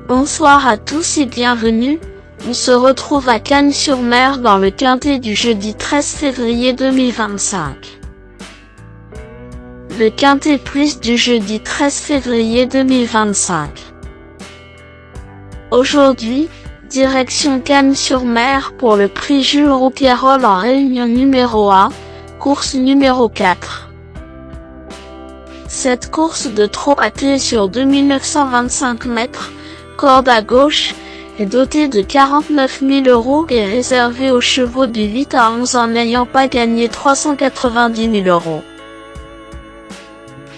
Bonsoir à tous et bienvenue. On se retrouve à Cagnes-sur-Mer dans le quintet du jeudi 13 février 2025. Le quintet plus du jeudi 13 février 2025. Aujourd'hui, direction Cagnes-sur-Mer pour le prix Jules Rouquayrol en réunion numéro 1, course numéro 4. Cette course de trot à pied sur 2925 mètres, corde à gauche, est dotée de 49 000 € et réservée aux chevaux du 8 à 11 en n'ayant pas gagné 390 000 €.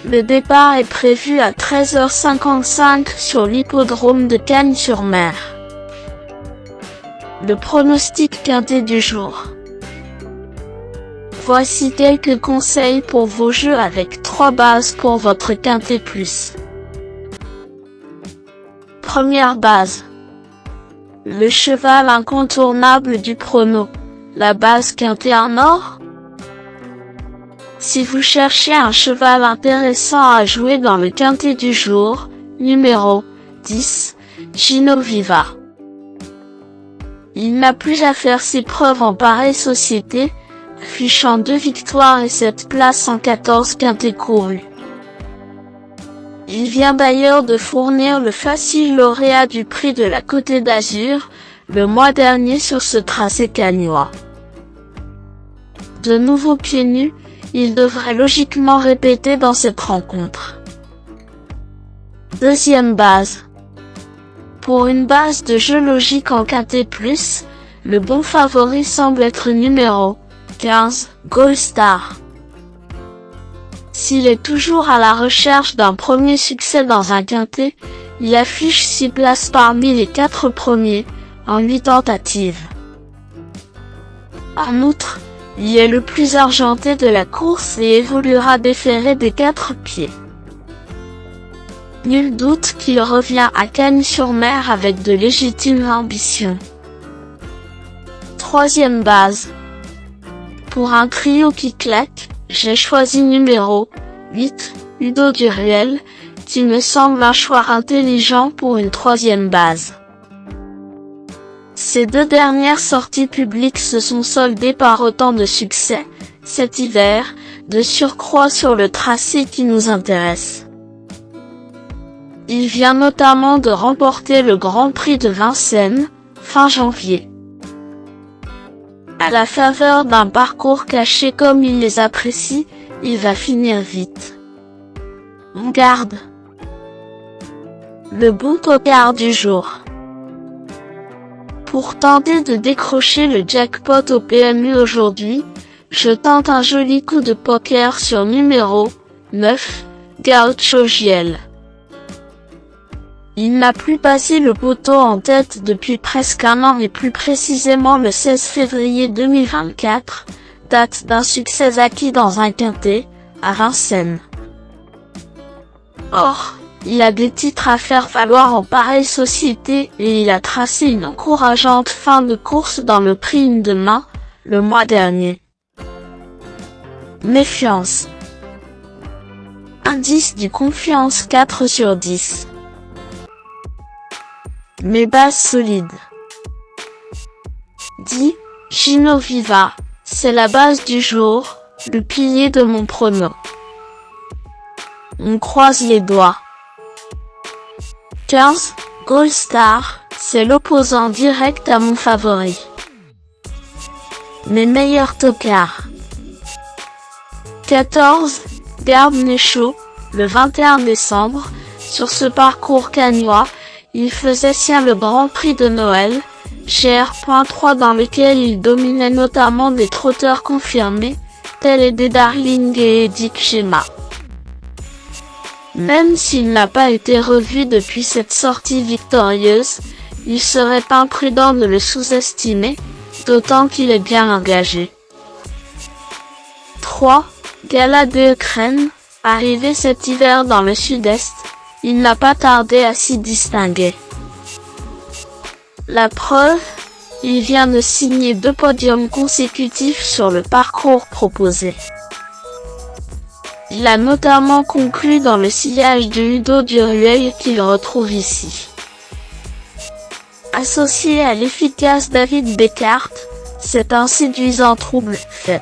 Le départ est prévu à 13h55 sur l'hippodrome de Cagnes-sur-Mer. Le pronostic quintet du jour. Voici quelques conseils pour vos jeux avec 3 bases pour votre quintet plus. Première base. Le cheval incontournable du prono. La base quintet en or. Si vous cherchez un cheval intéressant à jouer dans le quintet du jour, numéro 10, Gino Viva. Il n'a plus à faire ses preuves en pareille société, affichant 2 victoires et 7 places en 14 quintets courus. Il vient d'ailleurs de fournir le facile lauréat du prix de la Côte d'Azur, le mois dernier sur ce tracé cagnois. De nouveau pieds nus, il devrait logiquement répéter dans cette rencontre. Deuxième base. Pour une base de jeu logique en quintet plus, le bon favori semble être numéro 15, Gold Star. S'il est toujours à la recherche d'un premier succès dans un quintet, il affiche 6 places parmi les 4 premiers, en 8 tentatives. En outre, il est le plus argenté de la course et évoluera déféré des 4 pieds. Nul doute qu'il revient à Cagnes-sur-Mer avec de légitimes ambitions. Troisième base. Pour un trio qui claque, j'ai choisi numéro 8, Udo Duriel, qui me semble un choix intelligent pour une troisième base. Ces 2 dernières sorties publiques se sont soldées par autant de succès, cet hiver, de surcroît sur le tracé qui nous intéresse. Il vient notamment de remporter le Grand Prix de Vincennes, fin janvier. À la faveur d'un parcours caché comme il les apprécie, il va finir vite. On garde. Le bon poker du jour. Pour tenter de décrocher le jackpot au PMU aujourd'hui, je tente un joli coup de poker sur numéro 9, Gaucho Giel. Il n'a plus passé le poteau en tête depuis presque un an et plus précisément le 16 février 2024, date d'un succès acquis dans un quintet, à Vincennes. Or, il a des titres à faire valoir en pareille société et il a tracé une encourageante fin de course dans le prix Une de main, le mois dernier. Méfiance. Indice du confiance 4 sur 10. Mes bases solides. 10. Gino Viva, c'est la base du jour, le pilier de mon prono. On croise les doigts. 15. Gold Star, c'est l'opposant direct à mon favori. Mes meilleurs tocards. 14. Garde Chaud, le 21 décembre, sur ce parcours cagnois, il faisait sien le Grand Prix de Noël, GR.3 dans lequel il dominait notamment des trotteurs confirmés, tels Eddie Darling et Dick Gemma. Même s'il n'a pas été revu depuis cette sortie victorieuse, il serait imprudent de le sous-estimer, d'autant qu'il est bien engagé. 3. Gala de Ukraine, arrivé cet hiver dans le sud-est, il n'a pas tardé à s'y distinguer. La preuve, il vient de signer 2 podiums consécutifs sur le parcours proposé. Il a notamment conclu dans le sillage de Udo Duriel qu'il retrouve ici. Associé à l'efficace David Beckhart, c'est un séduisant trouble-fête.